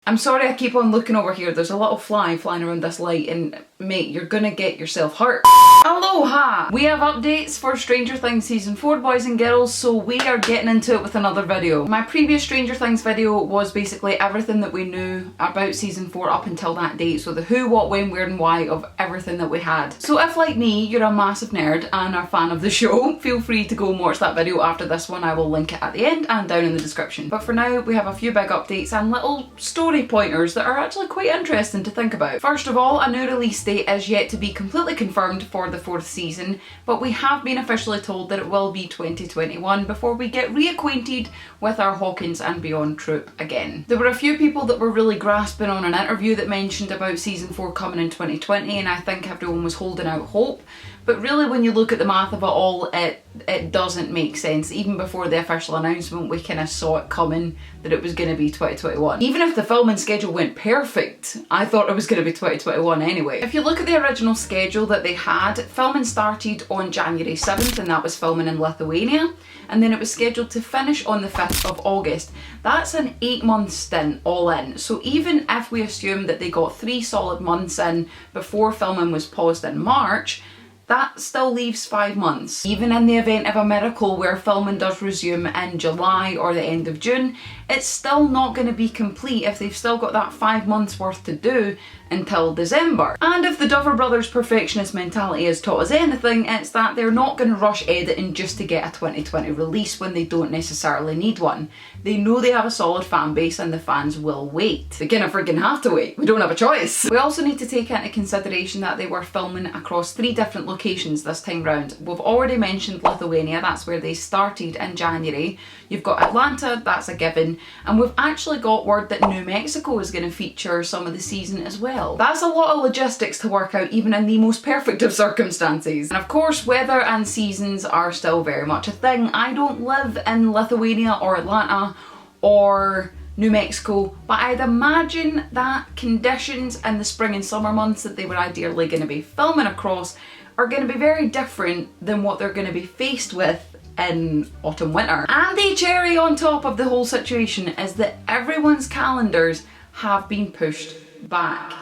I'm sorry I keep on looking over here, there's a little fly flying around this light and mate, you're gonna get yourself hurt. Aloha! We have updates for Stranger Things Season 4, boys and girls, so we are getting into it with another video. My previous Stranger Things video was basically everything that we knew about Season 4 up until that date, so the who, what, when, where and why of everything that we had. So if, like me, you're a massive nerd and are a fan of the show, feel free to go and watch that video after this one. I will link it at the end and down in the description. But for now, we have a few big updates and little story pointers that are actually quite interesting to think about. First of all, a new release date is yet to be completely confirmed for the 4th season, but we have been officially told that it will be 2021 before we get reacquainted with our Hawkins and Beyond troupe again. There were a few people that were really grasping on an interview that mentioned about Season 4 coming in 2020, and I think everyone was holding out hope. But really, when you look at the math of it all, it doesn't make sense. Even before the official announcement, we kind of saw it coming that it was going to be 2021. Even if the filming schedule went perfect, I thought it was going to be 2021 anyway. If you look at the original schedule that they had, filming started on January 7th, and that was filming in Lithuania. And then it was scheduled to finish on the 5th of August. That's an 8-month stint all in. So even if we assume that they got 3 solid months in before filming was paused in March, that still leaves 5 months. Even in the event of a miracle where filming does resume in July or the end of June, it's still not going to be complete if they've still got that 5 months worth to do until December. And if the Duffer Brothers' perfectionist mentality has taught us anything, it's that they're not going to rush editing just to get a 2020 release when they don't necessarily need one. They know they have a solid fan base and the fans will wait. They're gonna friggin' have to wait. We don't have a choice. We also need to take into consideration that they were filming across 3 different locations this time round. We've already mentioned Lithuania, that's where they started in January. You've got Atlanta, that's a given. And we've actually got word that New Mexico is going to feature some of the season as well. That's a lot of logistics to work out even in the most perfect of circumstances. And of course, weather and seasons are still very much a thing. I don't live in Lithuania or Atlanta or New Mexico, but I'd imagine that conditions in the spring and summer months that they were ideally going to be filming across are going to be very different than what they're going to be faced with in autumn winter. And the cherry on top of the whole situation is that everyone's calendars have been pushed back.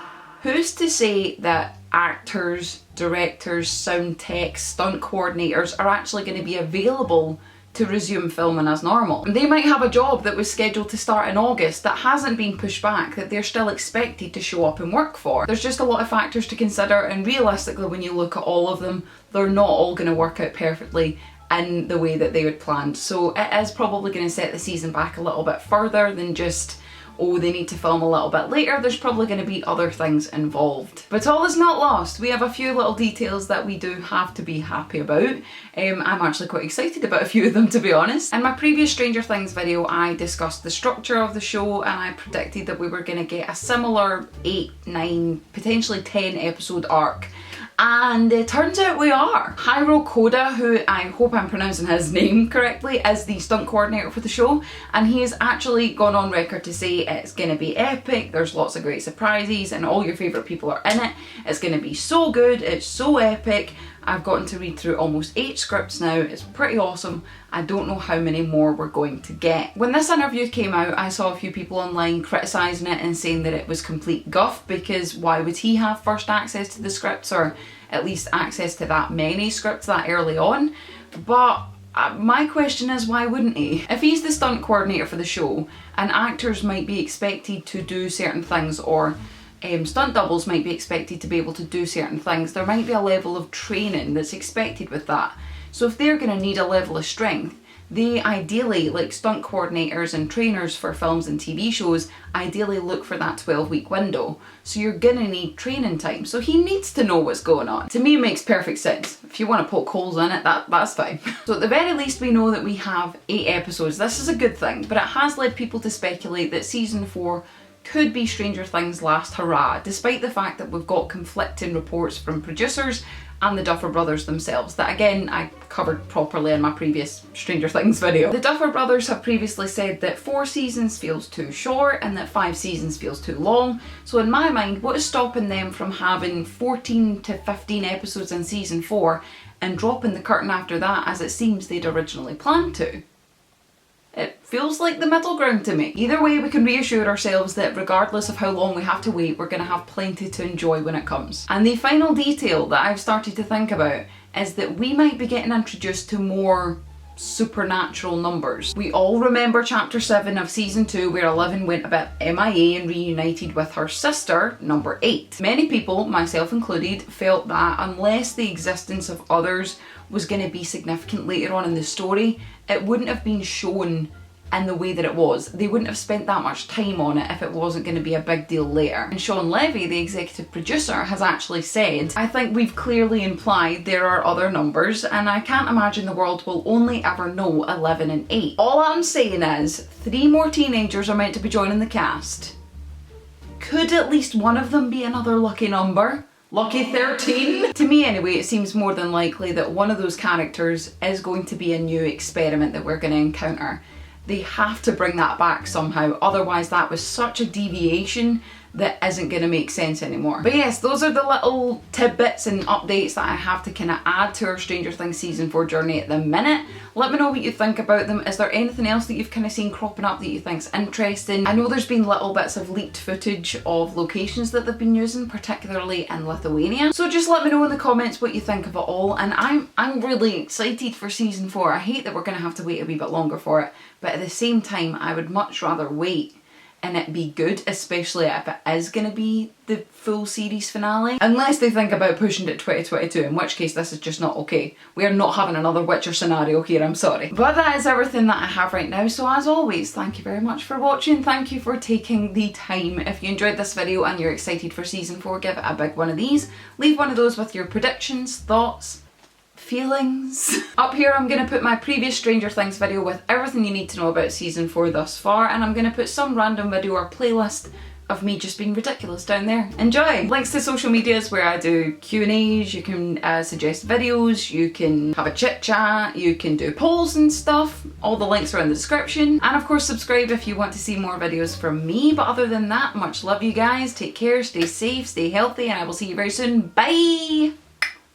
Who's to say that actors, directors, sound techs, stunt coordinators are actually going to be available to resume filming as normal? They might have a job that was scheduled to start in August that hasn't been pushed back, that they're still expected to show up and work for. There's just a lot of factors to consider, and realistically when you look at all of them, they're not all going to work out perfectly in the way that they had planned. So it is probably going to set the season back a little bit further than just, oh, they need to film a little bit later. There's probably going to be other things involved. But all is not lost. We have a few little details that we do have to be happy about. I'm actually quite excited about a few of them, to be honest. In my previous Stranger Things video, I discussed the structure of the show and I predicted that we were going to get a similar 8, 9, potentially 10 episode arc. And it turns out we are. Hiro Koda, who I hope I'm pronouncing his name correctly, is the stunt coordinator for the show, and he has actually gone on record to say it's going to be epic, there's lots of great surprises and all your favourite people are in it. It's going to be so good, it's so epic. I've gotten to read through almost 8 scripts now, it's pretty awesome. I don't know how many more we're going to get. When this interview came out, I saw a few people online criticising it and saying that it was complete guff, because why would he have first access to the scripts, or at least access to that many scripts that early on? But my question is, why wouldn't he? If he's the stunt coordinator for the show, and actors might be expected to do certain things, or stunt doubles might be expected to be able to do certain things, there might be a level of training that's expected with that. So if they're going to need a level of strength, they ideally, like stunt coordinators and trainers for films and TV shows, ideally look for that 12-week window. So you're gonna need training time. So he needs to know what's going on. To me, it makes perfect sense. If you want to poke holes in it, that's fine. So at the very least, we know that we have 8 episodes. This is a good thing, but it has led people to speculate that season 4 could be Stranger Things' last hurrah, despite the fact that we've got conflicting reports from producers and the Duffer Brothers themselves, that again I covered properly in my previous Stranger Things video. The Duffer Brothers have previously said that 4 seasons feels too short and that 5 seasons feels too long, so in my mind, what is stopping them from having 14 to 15 episodes in season 4 and dropping the curtain after that, as it seems they'd originally planned to? It feels like the middle ground to me. Either way, we can reassure ourselves that regardless of how long we have to wait, we're going to have plenty to enjoy when it comes. And the final detail that I've started to think about is that we might be getting introduced to more supernatural numbers. We all remember chapter 7 of season 2 where 11 went a bit MIA and reunited with her sister, number 8. Many people, myself included, felt that unless the existence of others was going to be significant later on in the story, it wouldn't have been shown in the way that it was. They wouldn't have spent that much time on it if it wasn't going to be a big deal later. And Sean Levy, the executive producer, has actually said, I think we've clearly implied there are other numbers and I can't imagine the world will only ever know 11 and 8. All I'm saying is 3 more teenagers are meant to be joining the cast. Could at least one of them be another lucky number? Lucky 13? To me anyway, it seems more than likely that one of those characters is going to be a new experiment that we're going to encounter. They have to bring that back somehow, otherwise that was such a deviation that isn't going to make sense anymore. But yes, those are the little tidbits and updates that I have to kind of add to our Stranger Things season 4 journey at the minute. Let me know what you think about them. Is there anything else that you've kind of seen cropping up that you think's interesting? I know there's been little bits of leaked footage of locations that they've been using, particularly in Lithuania. So just let me know in the comments what you think of it all, and I'm really excited for season 4. I hate that we're going to have to wait a wee bit longer for it, but at the same time I would much rather wait and it be good, especially if it is going to be the full series finale. Unless they think about pushing it to 2022, in which case this is just not okay. We are not having another Witcher scenario here, I'm sorry. But that is everything that I have right now, so as always, thank you very much for watching. Thank you for taking the time. If you enjoyed this video and you're excited for season 4, give it a big one of these. Leave one of those with your predictions, thoughts, feelings. Up here I'm going to put my previous Stranger Things video with everything you need to know about season 4 thus far, and I'm going to put some random video or playlist of me just being ridiculous down there. Enjoy! Links to social medias where I do Q&As, you can suggest videos, you can have a chit chat, you can do polls and stuff. All the links are in the description. And of course subscribe if you want to see more videos from me. But other than that, much love you guys, take care, stay safe, stay healthy, and I will see you very soon. Bye!